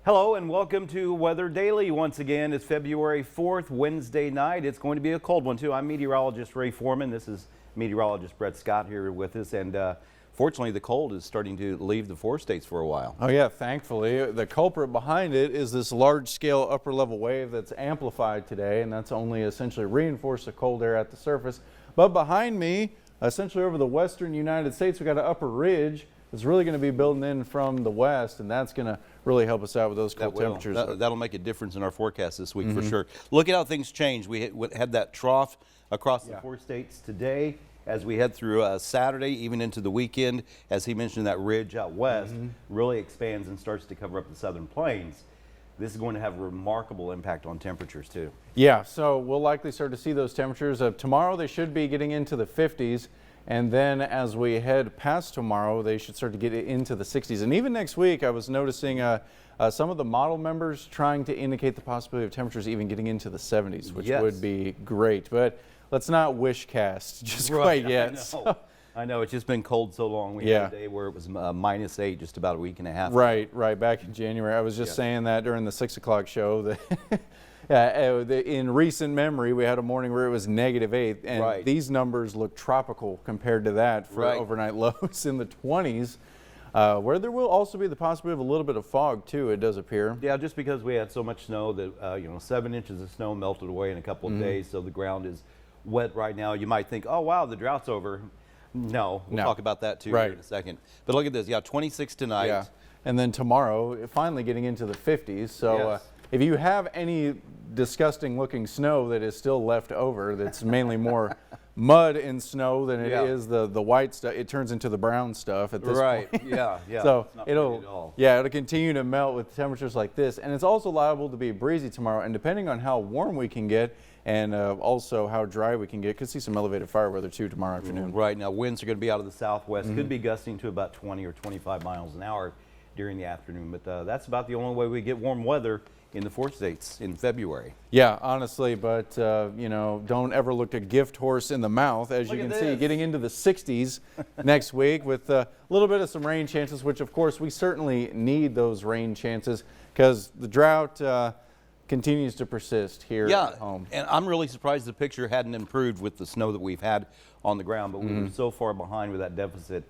Hello and welcome to Weather Daily. Once again, it's February 4th, Wednesday night. It's going to be a cold one too. I'm meteorologist Ray Foreman. This is meteorologist Brett Scott here with us. And fortunately, the cold is starting to leave the four states for a while. Oh yeah, thankfully. The culprit behind it is this large-scale upper-level wave that's amplified today, and that's only essentially reinforced the cold air at the surface. But behind me, essentially over the western United States, we got an upper ridge that's really going to be building in from the west, and that's going to really help us out with those cold temperatures. That'll make a difference in our forecast this week for sure. Look at how things change. We had that trough across the four states today. As we head through Saturday, even into the weekend, as he mentioned, that ridge out west really expands and starts to cover up the southern plains. This is going to have a remarkable impact on temperatures too. Yeah, so we'll likely start to see those temperatures. Tomorrow they should be getting into the 50s. And then as we head past tomorrow, they should start to get into the 60s. And even next week, I was noticing some of the model members trying to indicate the possibility of temperatures even getting into the 70s, which would be great. But let's not wish cast just quite yet. I know, it's just been cold so long. We had a day where it was -8 just about a week and a half. Right, back in January. I was just saying that during the 6 o'clock show that in recent memory, we had a morning where it was -8, and these numbers look tropical compared to that for overnight lows in the 20s, where there will also be the possibility of a little bit of fog too, it does appear. Yeah, just because we had so much snow that 7 inches of snow melted away in a couple of days, so the ground is wet right now. You might think, oh wow, the drought's over. No, we'll talk about that too in a second. But look at this, 26 tonight. Yeah, and then tomorrow, finally getting into the 50s. So if you have any disgusting looking snow that is still left over, that's mainly more mud and snow than it is the white stuff, it turns into the brown stuff at this point. Yeah. So it'll continue to melt with temperatures like this, and it's also liable to be breezy tomorrow, and depending on how warm we can get and also how dry we can get, could see some elevated fire weather too tomorrow afternoon. Right, now winds are going to be out of the southwest, could be gusting to about 20 or 25 miles an hour during the afternoon, but that's about the only way we get warm weather in the four states in February. Yeah, honestly, but don't ever look a gift horse in the mouth. As you can see, getting into the 60s next week with a little bit of some rain chances, which of course we certainly need those rain chances because the drought continues to persist here at home. And I'm really surprised the picture hadn't improved with the snow that we've had on the ground, but we were so far behind with that deficit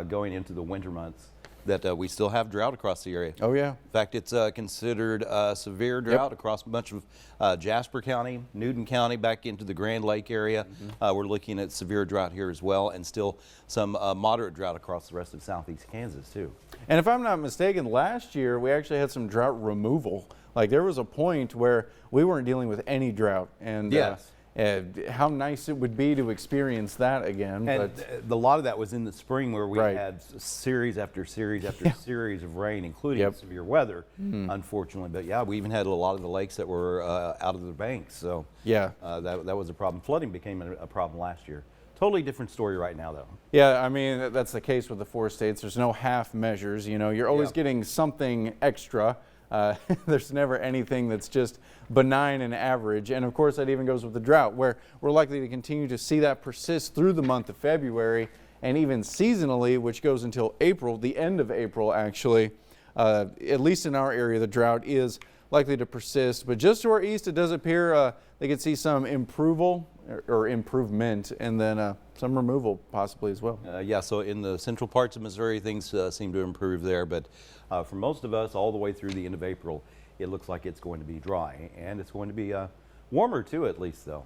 going into the winter months that we still have drought across the area. Oh yeah. In fact, it's considered a severe drought across much of Jasper County, Newton County, back into the Grand Lake area. We're looking at severe drought here as well, and still some moderate drought across the rest of southeast Kansas too. And if I'm not mistaken, last year we actually had some drought removal. Like there was a point where we weren't dealing with any drought, and how nice it would be to experience that again. And a lot of that was in the spring where we had series after series after series of rain, including severe weather, unfortunately. But yeah, we even had a lot of the lakes that were out of the banks. So that was a problem. Flooding became a problem last year. Totally different story right now, though. Yeah, I mean, that's the case with the four states. There's no half measures. You're always getting something extra. There's never anything that's just benign and average. And of course, that even goes with the drought, where we're likely to continue to see that persist through the month of February and even seasonally, which goes until April, the end of April, actually. At least in our area, the drought is likely to persist. But just to our east, it does appear they could see some improvement, and then some removal possibly as well. So in the central parts of Missouri, things seem to improve there. But for most of us, all the way through the end of April, it looks like it's going to be dry. And it's going to be warmer too, at least, though.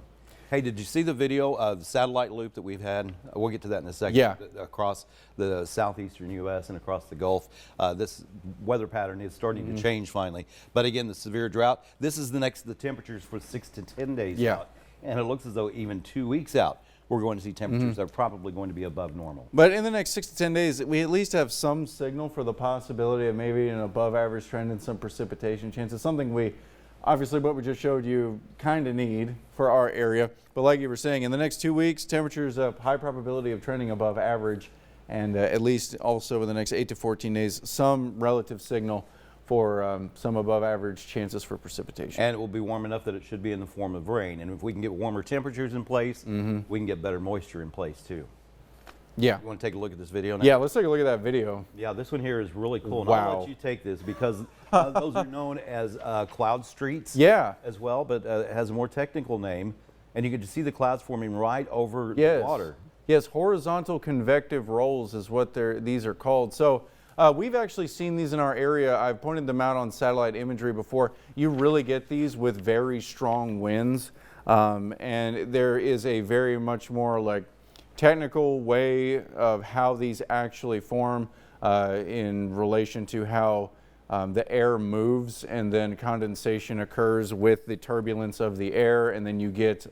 Hey, did you see the video of the satellite loop that we've had? We'll get to that in a second. Yeah. Across the southeastern U.S. and across the Gulf. This weather pattern is starting to change finally. But again, the severe drought, this is the temperatures for 6 to 10 days out. And it looks as though even 2 weeks out, we're going to see temperatures that are probably going to be above normal. But in the next 6 to 10 days, we at least have some signal for the possibility of maybe an above average trend and some precipitation chances, something we obviously what we just showed you kind of need for our area. But like you were saying, in the next 2 weeks, temperatures up, high probability of trending above average, and at least also in the next 8 to 14 days, some relative signal for some above average chances for precipitation. And it will be warm enough that it should be in the form of rain. And if we can get warmer temperatures in place, we can get better moisture in place too. Yeah. You want to take a look at this video now? Yeah, let's take a look at that video. Yeah, this one here is really cool. And Wow. I'll let you take this because those are known as cloud streets Yeah. as well, but it has a more technical name. And you can just see the clouds forming right over Yes. the water. Yes, horizontal convective rolls is what these are called. So we've actually seen these in our area. I've pointed them out on satellite imagery before. You really get these with very strong winds. And there is a very much more like technical way of how these actually form in relation to how the air moves and then condensation occurs with the turbulence of the air, and then you get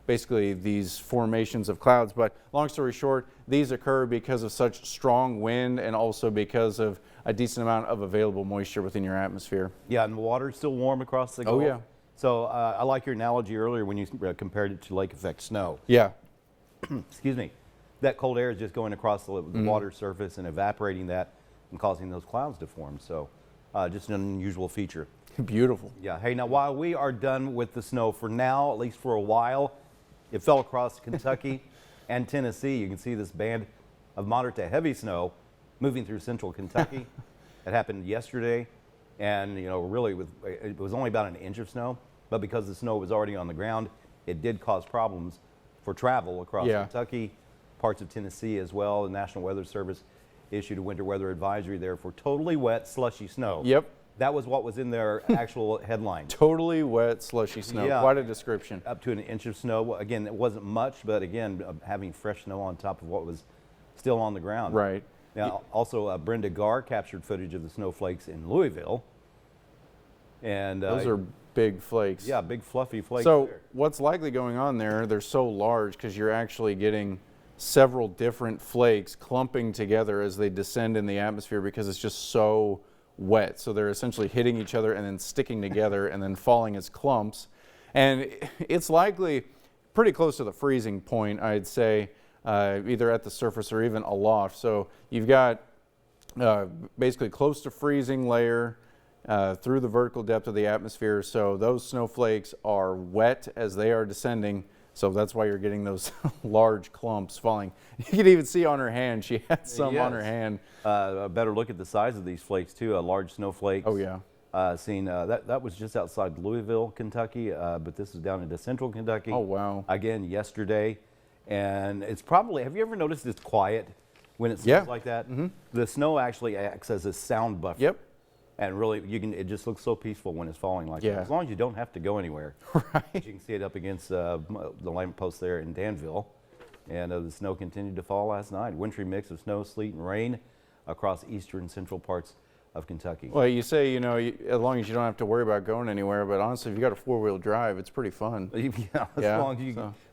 basically these formations of clouds. But long story short, these occur because of such strong wind and also because of a decent amount of available moisture within your atmosphere. Yeah, and the water's still warm across the Gulf. Oh, yeah. So I like your analogy earlier when you compared it to lake effect snow. Yeah. Excuse me. That cold air is just going across the water surface and evaporating that and causing those clouds to form. So just an unusual feature. Beautiful. Yeah. Hey, now while we are done with the snow for now, at least for a while, it fell across Kentucky and Tennessee. You can see this band of moderate to heavy snow moving through central Kentucky. It happened yesterday, and really it was only about an inch of snow, but because the snow was already on the ground, it did cause problems for travel across Kentucky, parts of Tennessee as well. The National Weather Service issued a winter weather advisory there for totally wet, slushy snow. Yep. That was what was in their actual headline. Totally wet, slushy snow. Yeah. Quite a description. Up to an inch of snow. Well, again, it wasn't much, but again, having fresh snow on top of what was still on the ground. Right. Now, also, Brenda Garr captured footage of the snowflakes in Louisville. And Those are big flakes. yeah, big fluffy flakes. So there. what's likely going on there, they're so large because you're actually getting several different flakes clumping together as they descend in the atmosphere because it's just so wet. So they're essentially hitting each other and then sticking together and then falling as clumps. And it's likely pretty close to the freezing point, I'd say, either at the surface or even aloft. So you've got basically close to freezing layer through the vertical depth of the atmosphere. So those snowflakes are wet as they are descending. So that's why you're getting those large clumps falling. You can even see on her hand, she had some on her hand. A better look at the size of these flakes too. Large snowflakes. Oh yeah. Seen that was just outside Louisville, Kentucky, but this is down into central Kentucky. Oh wow. Again, yesterday, and it's probably. Have you ever noticed it's quiet when it snows like that? Mm-hmm. The snow actually acts as a sound buffer. Yep. And really, it just looks so peaceful when it's falling like that. As long as you don't have to go anywhere. Right. You can see it up against the lamp post there in Danville. And the snow continued to fall last night. Wintry mix of snow, sleet, and rain across eastern and central parts of Kentucky. Well, you say, as long as you don't have to worry about going anywhere, but honestly, if you got a four-wheel drive, it's pretty fun. As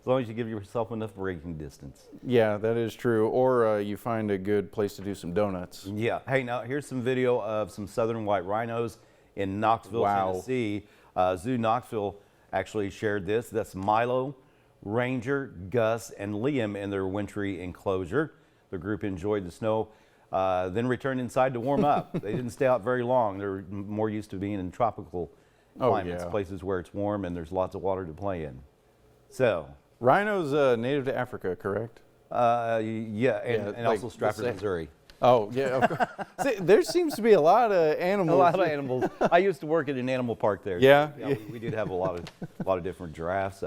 long as you give yourself enough braking distance. Yeah, that is true. Or you find a good place to do some donuts. Yeah. Hey, now here's some video of some southern white rhinos in Knoxville, Tennessee. Zoo Knoxville actually shared this. That's Milo, Ranger, Gus, and Liam in their wintry enclosure. The group enjoyed the snow, then returned inside to warm up. They didn't stay out very long. They're more used to being in tropical climates, places where it's warm and there's lots of water to play in. So, rhino's native to Africa, correct? yeah, and also Stratford, Missouri. Oh, yeah. Of course. See, there seems to be a lot of animals. A lot of animals. I used to work at an animal park there. Yeah. We did have a lot of different giraffes.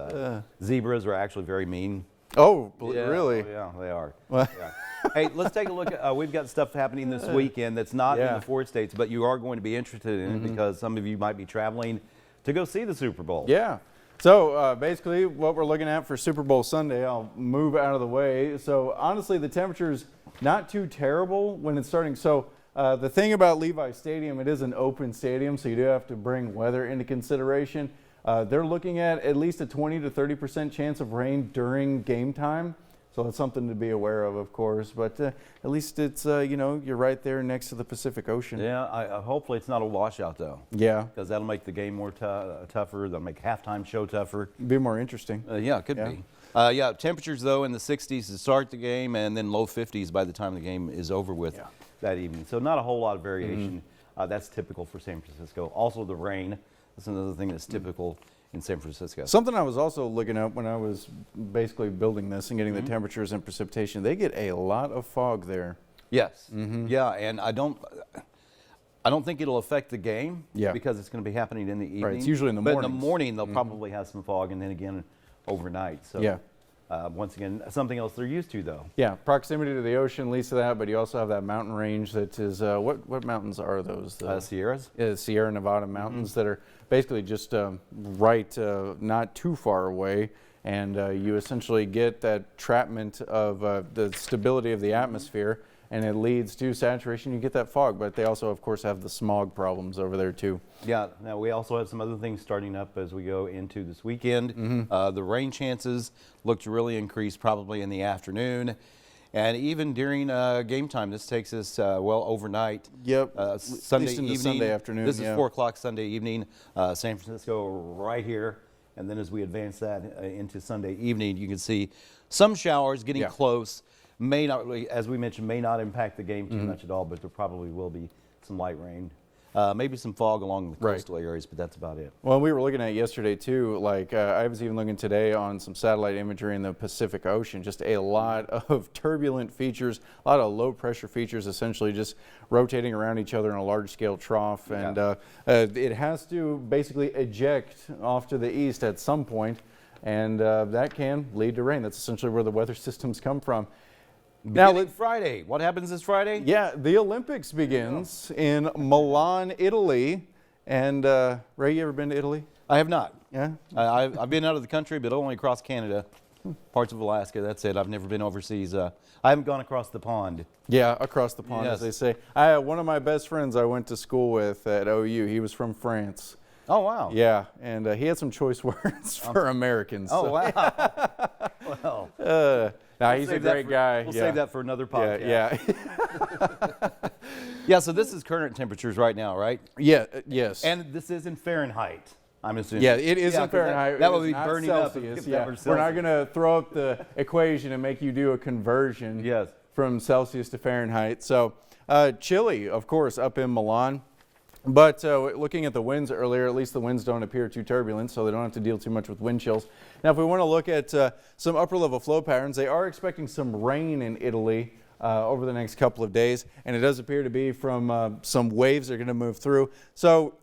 Zebras are actually very mean. Oh, really? Oh, yeah, they are. Yeah. Hey, let's take a look at, we've got stuff happening this weekend that's not in the 4 states, but you are going to be interested in it because some of you might be traveling to go see the Super Bowl. Yeah. So basically what we're looking at for Super Bowl Sunday, I'll move out of the way. So honestly, the temperature's not too terrible when it's starting. So the thing about Levi Stadium, it is an open stadium, so you do have to bring weather into consideration. They're looking at least a 20 to 30% chance of rain during game time. So that's something to be aware of course. But at least it's, you're right there next to the Pacific Ocean. Yeah, hopefully it's not a washout, though. Yeah. Because that'll make the game more tougher. That'll make halftime show tougher. Be more interesting. Yeah, it could be. Yeah, temperatures, though, in the 60s to start the game and then low 50s by the time the game is over with that evening. So not a whole lot of variation That's typical for San Francisco. Also the rain. That's another thing that's typical in San Francisco. Something I was also looking at when I was basically building this and getting the temperatures and precipitation, they get a lot of fog there. Yes. Yeah, and I don't think it'll affect the game because it's going to be happening in the evening. Right, it's usually in the morning. mornings. But in the morning, they'll probably have some fog, and then again overnight. So once again, something else they're used to, though. Yeah, proximity to the ocean leads to that, but you also have that mountain range that is, what mountains are those? Sierras? Sierra Nevada mountains that are basically just right, not too far away. And you essentially get that trapment of the stability of the atmosphere, and it leads to saturation. You get that fog, but they also, of course, have the smog problems over there too. Yeah. Now we also have some other things starting up as we go into this weekend. The rain chances look to really increase probably in the afternoon, and even during game time. This takes us well overnight. Yep. Sunday evening. Sunday afternoon. This is 4 o'clock Sunday evening. San Francisco right here, and then as we advance that into Sunday evening, you can see some showers getting close. May not, as we mentioned, may not impact the game too much at all, but there probably will be some light rain. Maybe some fog along the coastal areas, but that's about it. Well, we were looking at yesterday too, like I was even looking today on some satellite imagery in the Pacific Ocean, just a lot of turbulent features, a lot of low pressure features essentially just rotating around each other in a large scale trough. And it has to basically eject off to the east at some point, and that can lead to rain. That's essentially where the weather systems come from. Now, Friday. What happens this Friday? Yeah, the Olympics begins in Milan, Italy. And Ray, you ever been to Italy? I have not. Yeah? I've been out of the country, but only across Canada, parts of Alaska. That's it. I've never been overseas. I haven't gone across the pond. Yeah, across the pond, as they say. One of my best friends I went to school with at OU, he was from France. Oh, wow. Yeah, and he had some choice words for Americans. Oh, wow. Well. Nah, he's a great guy. We'll save that for another podcast. Yeah. Yeah, so this is current temperatures right now, right? Yeah, yes. And this is in Fahrenheit, I'm assuming. Yeah, it is in Fahrenheit. That would be burning Celsius, up. We're not going to throw up the equation and make you do a conversion from Celsius to Fahrenheit. So chilly, of course, up in Milan. But looking at the winds earlier, at least the winds don't appear too turbulent, so they don't have to deal too much with wind chills. Now, if we want to look at some upper-level flow patterns, they are expecting some rain in Italy over the next couple of days, and it does appear to be from some waves that are going to move through. So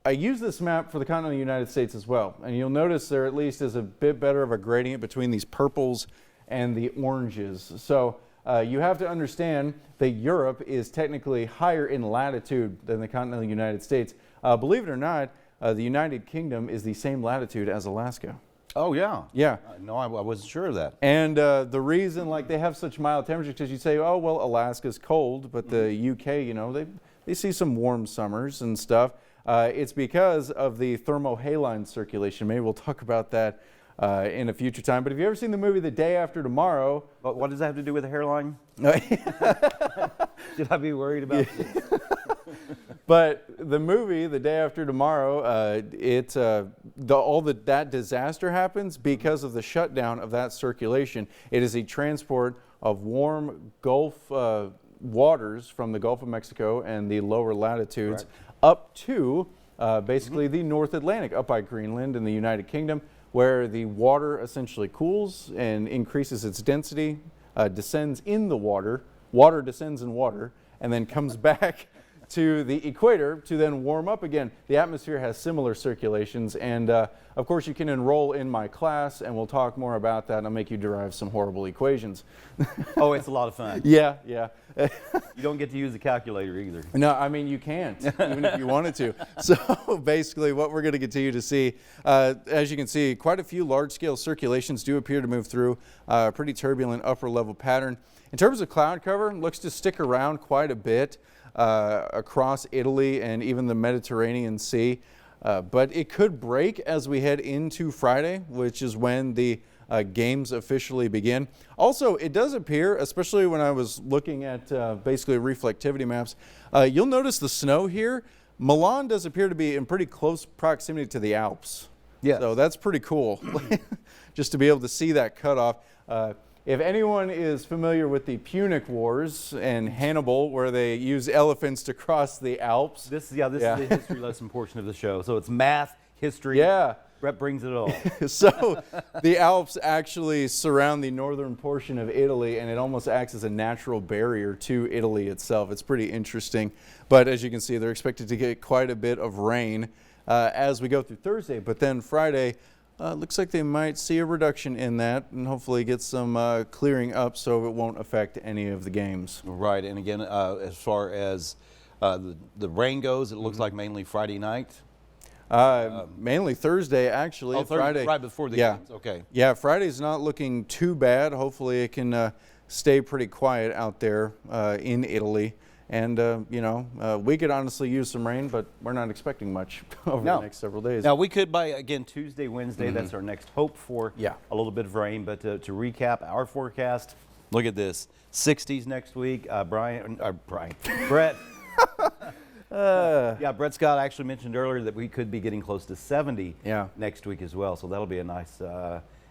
I use this map for the continental United States as well, and you'll notice there at least is a bit better of a gradient between these purples and the oranges. So you have to understand that Europe is technically higher in latitude than the continental United States. Believe it or not, the United Kingdom is the same latitude as Alaska. Oh, yeah. Yeah. No, I wasn't sure of that. And the reason like they have such mild temperatures, because you say, oh, well, Alaska's cold, but the UK, you know, they see some warm summers and stuff. It's because of the thermohaline circulation. Maybe we'll talk about that in a future time. But have you ever seen the movie The Day After Tomorrow? But what does that have to do with the hairline? Should I be worried about this? But the movie The Day After Tomorrow, that disaster happens because of the shutdown of that circulation. It is a transport of warm Gulf waters from the Gulf of Mexico and the lower latitudes up to basically the North Atlantic, up by Greenland in the United Kingdom, where the water essentially cools and increases its density, descends in the water descends in water, and then comes back to the equator to then warm up again. The atmosphere has similar circulations, and of course you can enroll in my class, and we'll talk more about that, and I'll make you derive some horrible equations. Oh, it's a lot of fun. Yeah. You don't get to use a calculator either. No, I mean, you can't, even if you wanted to. So basically what we're going to continue to see, as you can see, quite a few large-scale circulations do appear to move through a pretty turbulent upper-level pattern. In terms of cloud cover, looks to stick around quite a bit across Italy and even the Mediterranean Sea. But it could break as we head into Friday, which is when the games officially begin. Also, it does appear, especially when I was looking at basically reflectivity maps, you'll notice the snow here. Milan does appear to be in pretty close proximity to the Alps. Yes. So that's pretty cool, just to be able to see that cutoff. If anyone is familiar with the Punic Wars and Hannibal, where they use elephants to cross the Alps. This is the history lesson portion of the show. So it's math, history. Yeah. Brett brings it all. So the Alps actually surround the northern portion of Italy, and it almost acts as a natural barrier to Italy itself. It's pretty interesting. But as you can see, they're expected to get quite a bit of rain as we go through Thursday. But then Friday, looks like they might see a reduction in that and hopefully get some clearing up so it won't affect any of the games. Right. And again, as far as the rain goes, it looks like mainly Friday night. Mainly Thursday, actually. Oh, Friday, right before the games. Okay. Yeah, Friday's not looking too bad. Hopefully it can stay pretty quiet out there in Italy. And, you know, we could honestly use some rain, but we're not expecting much over the next several days. Now, we could by, again, Tuesday, Wednesday, that's our next hope for a little bit of rain. But to recap our forecast, look at this. 60s next week. Brett. Yeah, Brett Scott actually mentioned earlier that we could be getting close to 70 next week as well. So that'll be a nice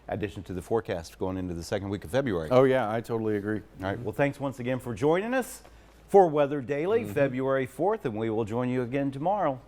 addition to the forecast going into the second week of February. Oh, yeah, I totally agree. All right. Well, thanks once again for joining us for Weather Daily, February 4th, and we will join you again tomorrow.